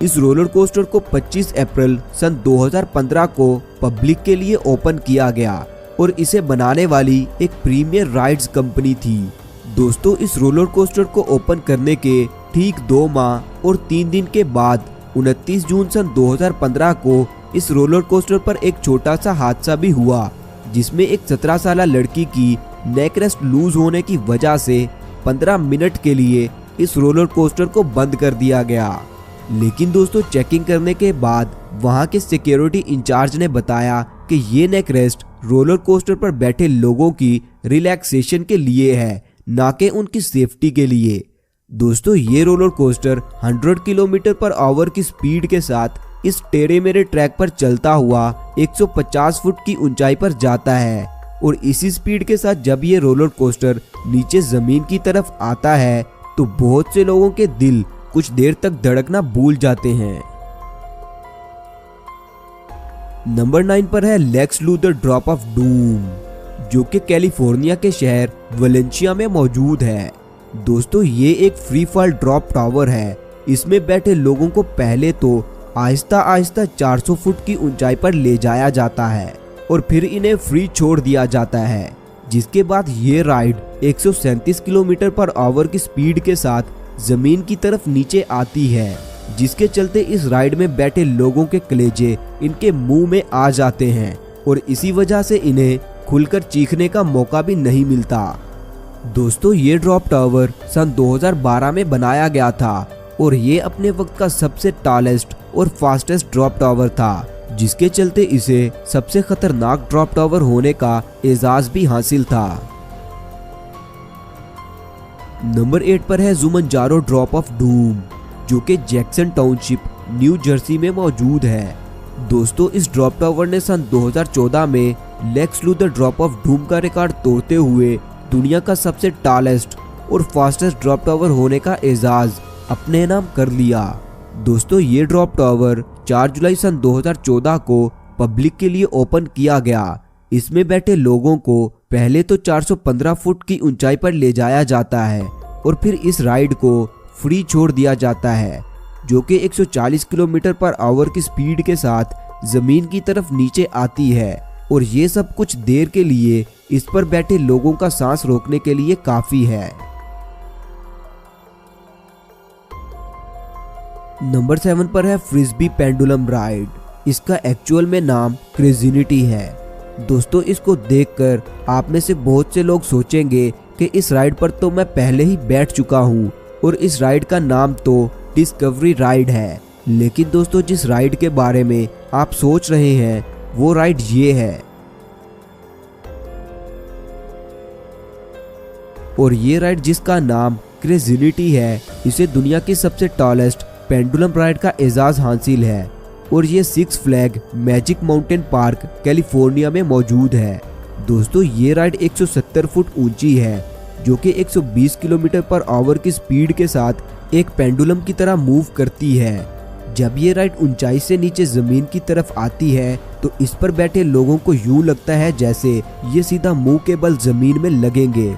इस roller coaster को 25 अप्रैल सन 2015 को पब्लिक के लिए ओपन किया गया और इसे बनाने वाली एक प्रीमियर राइड्स कंपनी थी। दोस्तों, इस रोलर कोस्टर को ओपन करने के ठीक 2 माह और 3 दिन के बाद 29 जून सन 2015 को इस रोलर कोस्टर पर एक छोटा सा हादसा भी हुआ, जिसमें एक 17 साल लड़की की नेक रेस्ट लूज होने की वजह से 15 मिनट के लिए इस रोलर कोस्टर को बंद कर दिया गया। लेकिन दोस्तों, चेकिंग करने के बाद वहां के सिक्योरिटी इंचार्ज ने बताया कि ये नेक रेस्ट रोलर कोस्टर पर बैठे लोगों की रिलैक्सेशन के लिए है, ना कि उनकी सेफ्टी के लिए। दोस्तों, ये roller coaster 100 kilometre per hour की स्पीड के साथ इस टेढ़े मेढ़े ट्रैक पर चलता हुआ 150 फुट की ऊंचाई पर जाता है और इसी स्पीड के साथ जब ये रोलर कोस्टर नीचे जमीन की तरफ आता है तो बहुत से लोगों के दिल कुछ देर तक धड़कना भूल जाते हैं। नंबर 9 पर है Lex Luthor drop of doom, जो कि कैलिफोर्निया के शहर वलेंसिया में मौजूद है। दोस्तों, ये एक फ्री फॉल ड्रॉप टावर है। इसमें बैठे लोगों को पहले तो आहिस्ता आहिस्ता 400 फुट की ऊंचाई पर ले जाया जाता है और फिर इन्हें फ्री छोड़ दिया जाता है, जिसके बाद ये राइड 137 किलोमीटर पर आवर की स्पीड के साथ जमीन की तरफ नीचे आती है, जिसके चलते इस राइड में बैठे लोगों के कलेजे इनके मुंह में आ जाते हैं और इसी वजह से इन्हें खुलकर चीखने का मौका भी नहीं मिलता। दोस्तों, ये ड्रॉप टावर सन 2012 में बनाया गया था और ये अपने वक्त का सबसे टॉलेस्ट और फास्टेस्ट ड्रॉप टावर था, जिसके चलते इसे सबसे खतरनाक ड्रॉप टावर होने का एजाज भी हासिल था। नंबर 8 पर है जुमंजारो ड्रॉप ऑफ डूम, जो कि जैक्सन टाउनशिप न्यू जर्सी में मौजूद है। दोस्तों, इस ड्रॉप टावर ने सन 2014 में Lex Luthor drop of doom का रिकॉर्ड तोड़ते हुए दुनिया का सबसे टॉलेस्ट और फास्टेस्ट ड्रॉप टावर होने का एजाज अपने नाम कर लिया। दोस्तों, ये ड्रॉप टावर 4 जुलाई सन 2014 को पब्लिक के लिए ओपन किया गया। इसमें बैठे लोगों को पहले तो 415 फुट की ऊंचाई पर ले जाया जाता है और फिर इस राइड को फ्री छोड़ दिया जाता है, जो कि 140 किलोमीटर पर आवर की स्पीड के साथ जमीन की तरफ नीचे आती है और ये सब कुछ देर के लिए इस पर बैठे लोगों का सांस रोकने के लिए काफी है। नंबर 7 पर है फ्रिस्बी पेंडुलम राइड। इसका एक्चुअल में नाम क्रेजिनिटी है। दोस्तों, इसको देखकर आप में से बहुत से लोग सोचेंगे कि इस राइड पर तो मैं पहले ही बैठ चुका हूँ और इस राइड का नाम तो डिस्कवरी राइड है। लेकिन दोस्तों, जिस राइड के बारे में आप सोच रहे हैं वो राइड ये है और ये राइड जिसका नाम क्रेजिनिटी है, इसे दुनिया की सबसे टॉलेस्ट पेंडुलम राइड का एजाज हासिल है और ये 6 flag magic mountain park California में मौजूद है। दोस्तों, ये राइड 170 फुट ऊंची है, जो कि 120 किलोमीटर पर आवर की स्पीड के साथ एक पेंडुलम की तरह मूव करती है। जब ये राइड ऊंचाई से नीचे जमीन की तरफ आती है तो इस पर बैठे लोगों को यूं लगता है जैसे ये सीधा मुंह के बल जमीन में लगेंगे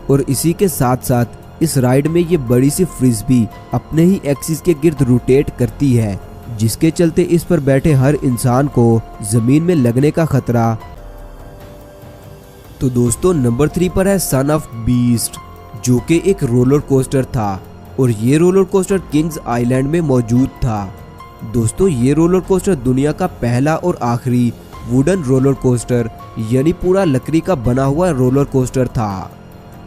और इसी के साथ साथ इस राइड में ये बड़ी सी फ्रिस्बी अपने ही एक्सिस के गिर्द रोटेट करती है, जिसके चलते इस पर बैठे हर इंसान को जमीन में लगने का खतरा। तो दोस्तों, नंबर 3 पर है सन ऑफ बीस्ट, जो कि एक रोलर कोस्टर था और ये रोलर कोस्टर किंग्स आइलैंड में मौजूद था। दोस्तों, ये रोलर कोस्टर दुनिया का पहला और आखिरी वुडन रोलर कोस्टर यानी पूरा लकड़ी का बना हुआ रोलर कोस्टर था।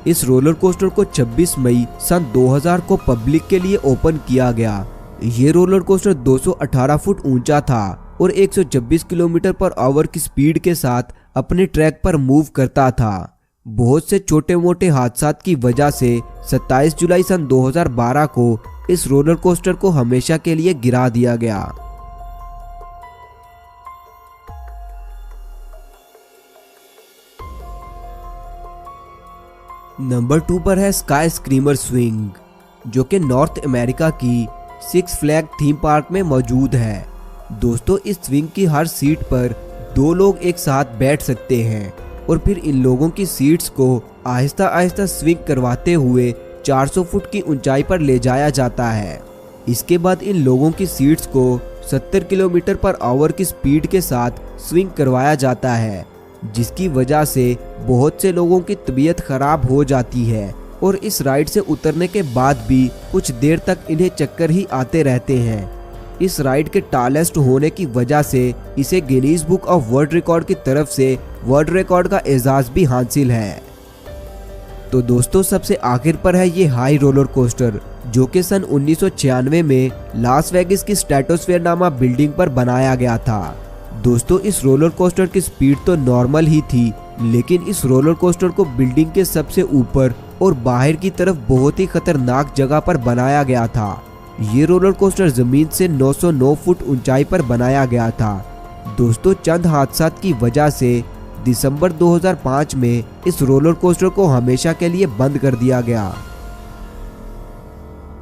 इस रोलर कोस्टर को 26 मई सन 2000 को पब्लिक के लिए ओपन किया गया। ये रोलर कोस्टर 218 फुट ऊंचा था और 126 किलोमीटर पर आवर की स्पीड के साथ अपने ट्रैक पर मूव करता था। बहुत से छोटे मोटे हादसात की वजह से 27 जुलाई सन 2012 को इस रोलर कोस्टर को हमेशा के लिए गिरा दिया गया। नंबर 2 पर है स्काई स्क्रीमर स्विंग, जो कि नॉर्थ अमेरिका की 6 फ्लैग थीम पार्क में मौजूद है। दोस्तों, इस स्विंग की हर सीट पर 2 लोग एक साथ बैठ सकते हैं और फिर इन लोगों की सीट्स को आहिस्ता आहिस्ता स्विंग करवाते हुए 400 फुट की ऊंचाई पर ले जाया जाता है। इसके बाद इन लोगों की सीट्स को 70 किलोमीटर पर आवर की स्पीड के साथ स्विंग करवाया जाता है, जिसकी वजह से बहुत से लोगों की तबीयत खराब हो जाती है और इस राइड से उतरने के बाद भी कुछ देर तक इन्हें चक्कर ही आते रहते हैं। इस राइड के टॉलेस्ट होने की वजह से इसे Guinness book of world record की तरफ से वर्ल्ड रिकॉर्ड का एजाज भी हासिल है। तो दोस्तों सबसे आखिर पर है ये हाई रोलर कोस्टर, जो कि सन 1996 में लास वेगास की स्ट्रेटोस्फेयर नामा बिल्डिंग पर बनाया गया था। दोस्तों इस रोलर कोस्टर की स्पीड तो नॉर्मल ही थी, लेकिन इस रोलर कोस्टर को बिल्डिंग के सबसे ऊपर और बाहर की तरफ बहुत ही खतरनाक जगह पर बनाया गया था। ये रोलर कोस्टर जमीन से 909 फुट ऊंचाई पर बनाया गया था। दोस्तों चंद हादसा की वजह से दिसंबर 2005 में इस रोलर कोस्टर को हमेशा के लिए बंद कर दिया गया।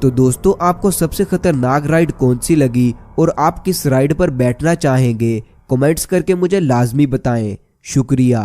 तो दोस्तों आपको सबसे खतरनाक राइड कौन सी लगी और आप किस राइड पर बैठना चाहेंगे, कमेंट्स करके मुझे लाजमी बताएं। शुक्रिया।